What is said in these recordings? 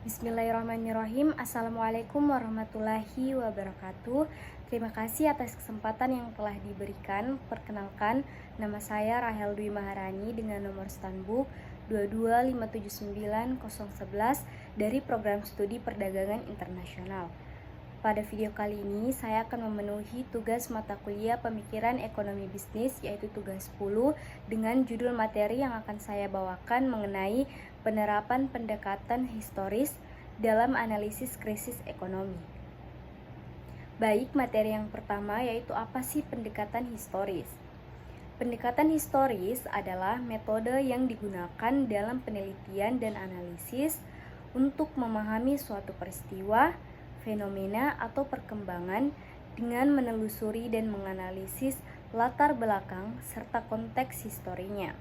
Bismillahirrahmanirrahim. Assalamualaikum warahmatullahi wabarakatuh. Terima kasih atas kesempatan yang telah diberikan. Perkenalkan, nama saya Rahel Dwi Maharani dengan nomor Stanbook 22579-011 dari Program Studi Perdagangan Internasional. Pada video kali ini, saya akan memenuhi tugas mata kuliah Pemikiran Ekonomi Bisnis, yaitu tugas 10, dengan judul materi yang akan saya bawakan mengenai penerapan pendekatan historis dalam analisis krisis ekonomi. Baik, materi yang pertama yaitu apa sih pendekatan historis? Pendekatan historis adalah metode yang digunakan dalam penelitian dan analisis untuk memahami suatu peristiwa, fenomena atau perkembangan dengan menelusuri dan menganalisis latar belakang serta konteks historinya.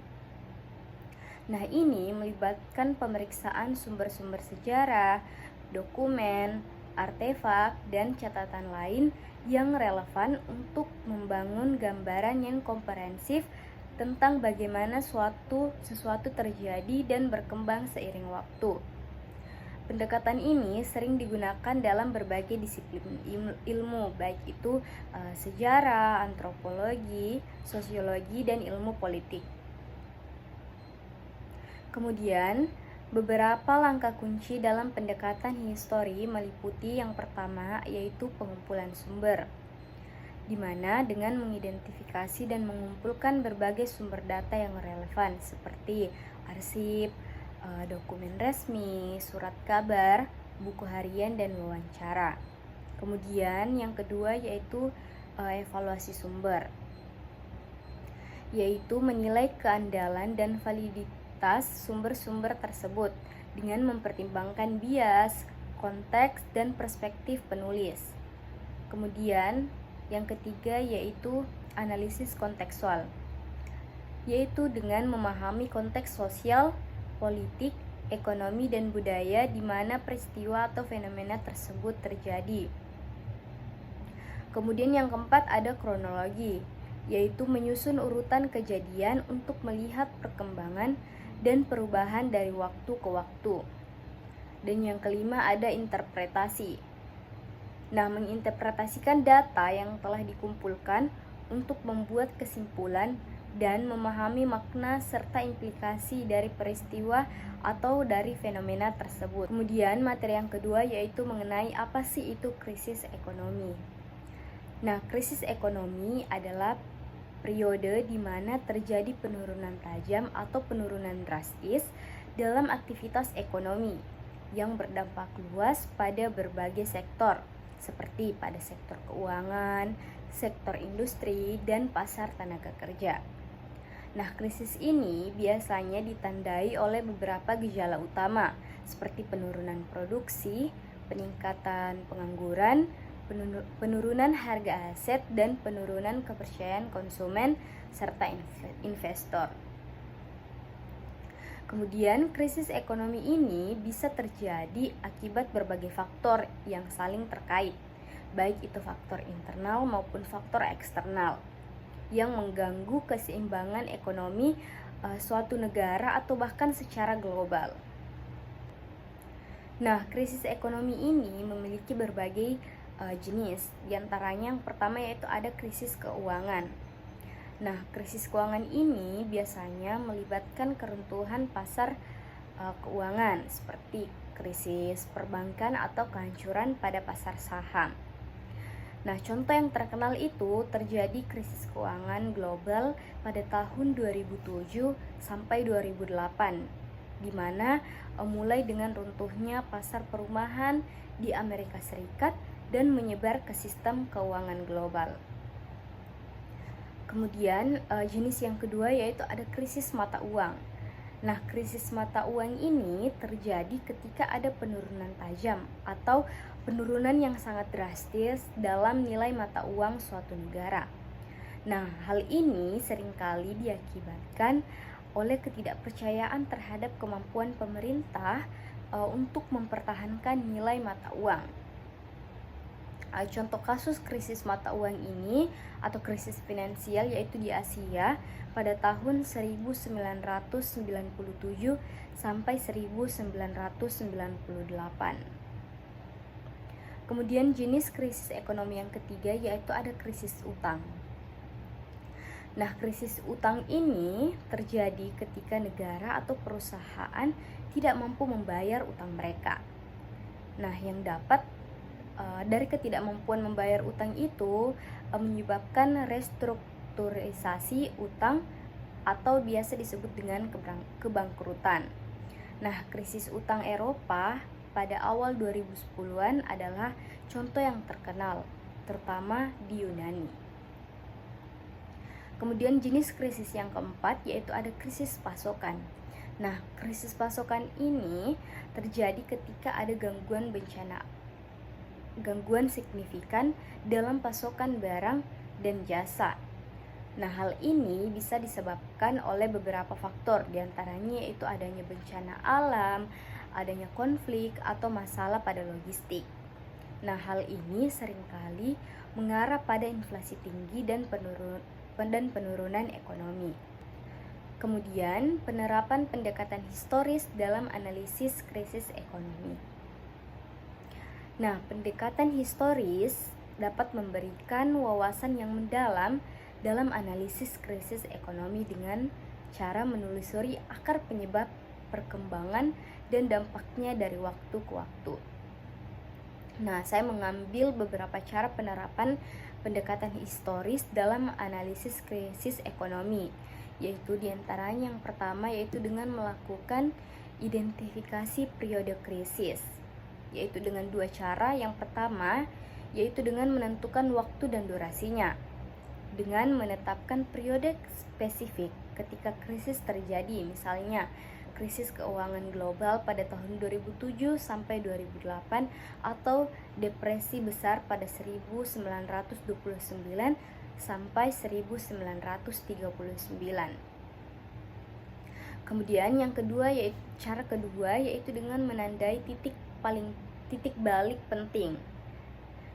Nah, ini melibatkan pemeriksaan sumber-sumber sejarah, dokumen, artefak, dan catatan lain yang relevan untuk membangun gambaran yang komprehensif tentang bagaimana sesuatu terjadi dan berkembang seiring waktu. Pendekatan ini sering digunakan dalam berbagai disiplin ilmu, baik itu sejarah, antropologi, sosiologi, dan ilmu politik. Kemudian, beberapa langkah kunci dalam pendekatan histori meliputi yang pertama yaitu pengumpulan sumber, di mana dengan mengidentifikasi dan mengumpulkan berbagai sumber data yang relevan seperti arsip, dokumen resmi, surat kabar, buku harian, dan wawancara. Kemudian yang kedua yaitu evaluasi sumber, yaitu menilai keandalan dan validitas sumber-sumber tersebut dengan mempertimbangkan bias, konteks, dan perspektif penulis. Kemudian yang ketiga yaitu analisis kontekstual, yaitu dengan memahami konteks sosial, politik, ekonomi, dan budaya di mana peristiwa atau fenomena tersebut terjadi. Kemudian yang keempat ada kronologi, yaitu menyusun urutan kejadian untuk melihat perkembangan dan perubahan dari waktu ke waktu. Dan yang kelima ada interpretasi. Nah, menginterpretasikan data yang telah dikumpulkan untuk membuat kesimpulan dan memahami makna serta implikasi dari peristiwa atau dari fenomena tersebut. Kemudian materi yang kedua yaitu mengenai apa sih itu krisis ekonomi. Nah, krisis ekonomi adalah periode di mana terjadi penurunan tajam atau penurunan drastis dalam aktivitas ekonomi yang berdampak luas pada berbagai sektor, seperti pada sektor keuangan, sektor industri, dan pasar tenaga kerja. Nah, krisis ini biasanya ditandai oleh beberapa gejala utama, seperti penurunan produksi, peningkatan pengangguran, penurunan harga aset, dan penurunan kepercayaan konsumen serta investor. Kemudian, krisis ekonomi ini bisa terjadi akibat berbagai faktor yang saling terkait, baik itu faktor internal maupun faktor eksternal, yang mengganggu keseimbangan ekonomi suatu negara atau bahkan secara global. Nah, krisis ekonomi ini memiliki berbagai jenis. Di antaranya yang pertama yaitu ada krisis keuangan. Nah, krisis keuangan ini biasanya melibatkan keruntuhan pasar keuangan seperti krisis perbankan atau kehancuran pada pasar saham. Nah, contoh yang terkenal itu terjadi krisis keuangan global pada tahun 2007 sampai 2008, di mana mulai dengan runtuhnya pasar perumahan di Amerika Serikat dan menyebar ke sistem keuangan global. Kemudian jenis yang kedua yaitu ada krisis mata uang. Nah, krisis mata uang ini terjadi ketika ada penurunan tajam atau penurunan yang sangat drastis dalam nilai mata uang suatu negara. Nah, hal ini seringkali diakibatkan oleh ketidakpercayaan terhadap kemampuan pemerintah untuk mempertahankan nilai mata uang. Contoh kasus krisis mata uang ini atau krisis finansial yaitu di Asia pada tahun 1997 sampai 1998. Kemudian jenis krisis ekonomi yang ketiga yaitu ada krisis utang. Nah, krisis utang ini terjadi ketika negara atau perusahaan tidak mampu membayar utang mereka. Nah, yang dapat dari ketidakmampuan membayar utang itu menyebabkan restrukturisasi utang atau biasa disebut dengan kebangkrutan. Nah, krisis utang Eropa pada awal 2010-an adalah contoh yang terkenal, terutama di Yunani. Kemudian jenis krisis yang keempat yaitu ada krisis pasokan. Nah, krisis pasokan ini terjadi ketika ada gangguan signifikan dalam pasokan barang dan jasa. Nah, hal ini bisa disebabkan oleh beberapa faktor, diantaranya yaitu adanya bencana alam, adanya konflik, atau masalah pada logistik. Nah, hal ini seringkali mengarah pada inflasi tinggi dan penurunan ekonomi. Kemudian, penerapan pendekatan historis dalam analisis krisis ekonomi. Nah, pendekatan historis dapat memberikan wawasan yang mendalam dalam analisis krisis ekonomi dengan cara menelusuri akar penyebab perkembangan dan dampaknya dari waktu ke waktu. Nah, saya mengambil beberapa cara penerapan pendekatan historis dalam analisis krisis ekonomi, yaitu diantaranya yang pertama yaitu dengan melakukan identifikasi periode krisis, yaitu dengan dua cara. Yang pertama yaitu dengan menentukan waktu dan durasinya, dengan menetapkan periode spesifik ketika krisis terjadi, misalnya krisis keuangan global pada tahun 2007 sampai 2008 atau depresi besar pada 1929 sampai 1939. Kemudian yang kedua cara kedua yaitu dengan menandai titik balik penting.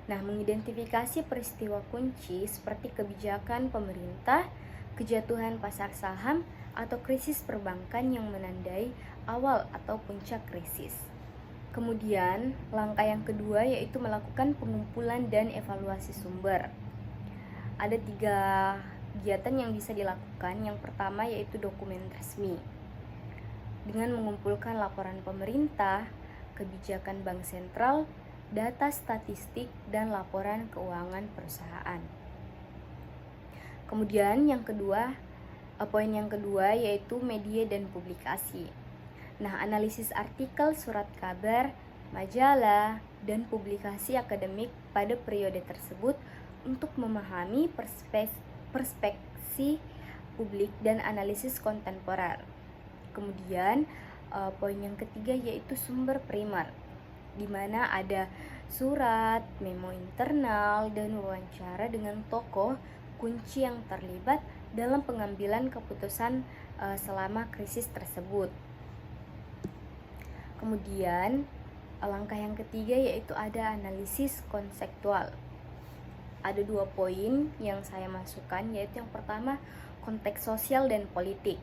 Nah, mengidentifikasi peristiwa kunci seperti kebijakan pemerintah, kejatuhan pasar saham, atau krisis perbankan yang menandai awal atau puncak krisis. Kemudian, langkah yang kedua yaitu melakukan pengumpulan dan evaluasi sumber. Ada 3 kegiatan yang bisa dilakukan. Yang pertama yaitu dokumen resmi, dengan mengumpulkan laporan pemerintah, kebijakan bank sentral, data statistik, dan laporan keuangan perusahaan. Kemudian poin yang kedua yaitu media dan publikasi. Nah, analisis artikel, surat kabar, majalah, dan publikasi akademik pada periode tersebut untuk memahami perspektif publik dan analisis kontemporer. Kemudian poin yang ketiga yaitu sumber primer, di mana ada surat, memo internal, dan wawancara dengan tokoh kunci yang terlibat dalam pengambilan keputusan selama krisis tersebut. Kemudian langkah yang ketiga yaitu ada analisis konseptual. Ada 2 poin yang saya masukkan, yaitu yang pertama konteks sosial dan politik.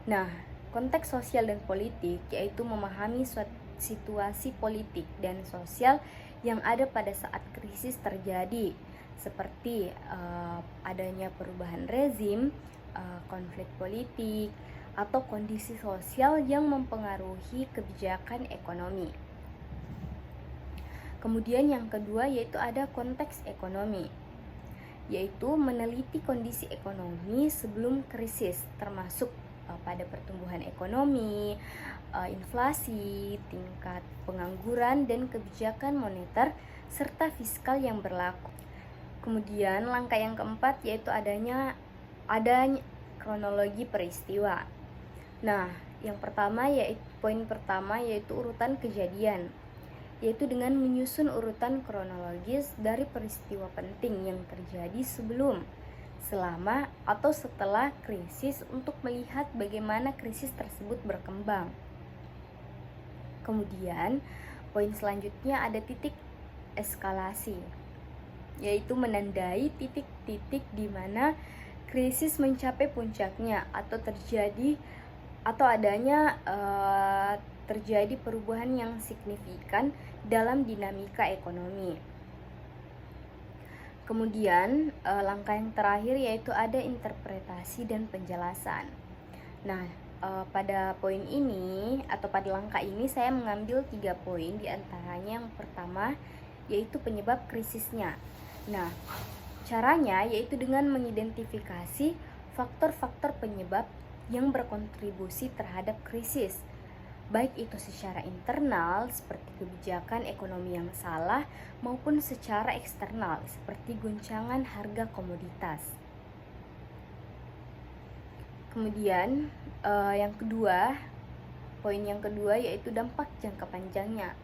Nah, konteks sosial dan politik yaitu memahami situasi politik dan sosial yang ada pada saat krisis terjadi, seperti adanya perubahan rezim, konflik politik, atau kondisi sosial yang mempengaruhi kebijakan ekonomi. Kemudian yang kedua yaitu ada konteks ekonomi, yaitu meneliti kondisi ekonomi sebelum krisis, termasuk pada pertumbuhan ekonomi, inflasi, tingkat pengangguran, dan kebijakan moneter serta fiskal yang berlaku. Kemudian langkah yang keempat yaitu adanya kronologi peristiwa. Nah, poin pertama yaitu urutan kejadian, yaitu dengan menyusun urutan kronologis dari peristiwa penting yang terjadi sebelum, selama, atau setelah krisis untuk melihat bagaimana krisis tersebut berkembang. Kemudian, poin selanjutnya ada titik eskalasi, yaitu menandai titik-titik di mana krisis mencapai puncaknya atau terjadi perubahan yang signifikan dalam dinamika ekonomi. Kemudian langkah yang terakhir yaitu ada interpretasi dan penjelasan. Nah, pada poin ini atau pada langkah ini saya mengambil 3 poin, di antaranya yang pertama yaitu penyebab krisisnya. Nah, caranya yaitu dengan mengidentifikasi faktor-faktor penyebab yang berkontribusi terhadap krisis, baik itu secara internal seperti kebijakan ekonomi yang salah maupun secara eksternal seperti guncangan harga komoditas. Kemudian poin yang kedua yaitu dampak jangka panjangnya.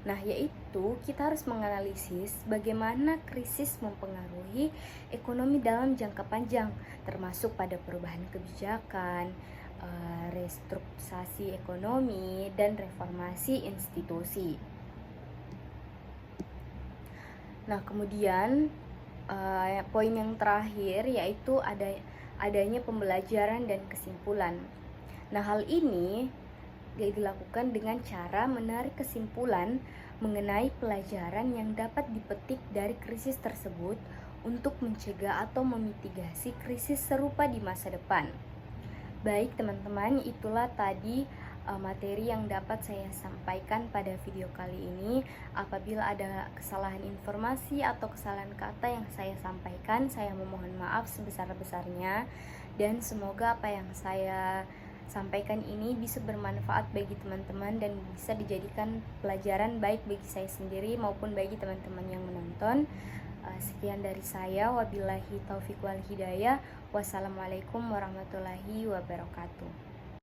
Nah, yaitu kita harus menganalisis bagaimana krisis mempengaruhi ekonomi dalam jangka panjang, termasuk pada perubahan kebijakan, restrukturisasi ekonomi, dan reformasi institusi. Nah, kemudian poin yang terakhir yaitu adanya pembelajaran dan kesimpulan. Nah, hal ini dilakukan dengan cara menarik kesimpulan mengenai pelajaran yang dapat dipetik dari krisis tersebut untuk mencegah atau memitigasi krisis serupa di masa depan. Baik teman-teman, itulah tadi materi yang dapat saya sampaikan pada video kali ini. Apabila ada kesalahan informasi atau kesalahan kata yang saya sampaikan, saya memohon maaf sebesar-besarnya, dan semoga apa yang saya sampaikan ini bisa bermanfaat bagi teman-teman dan bisa dijadikan pelajaran baik bagi saya sendiri maupun bagi teman-teman yang menonton. Sekian dari saya, wabillahi taufiq wal hidayah. Wassalamualaikum warahmatullahi wabarakatuh.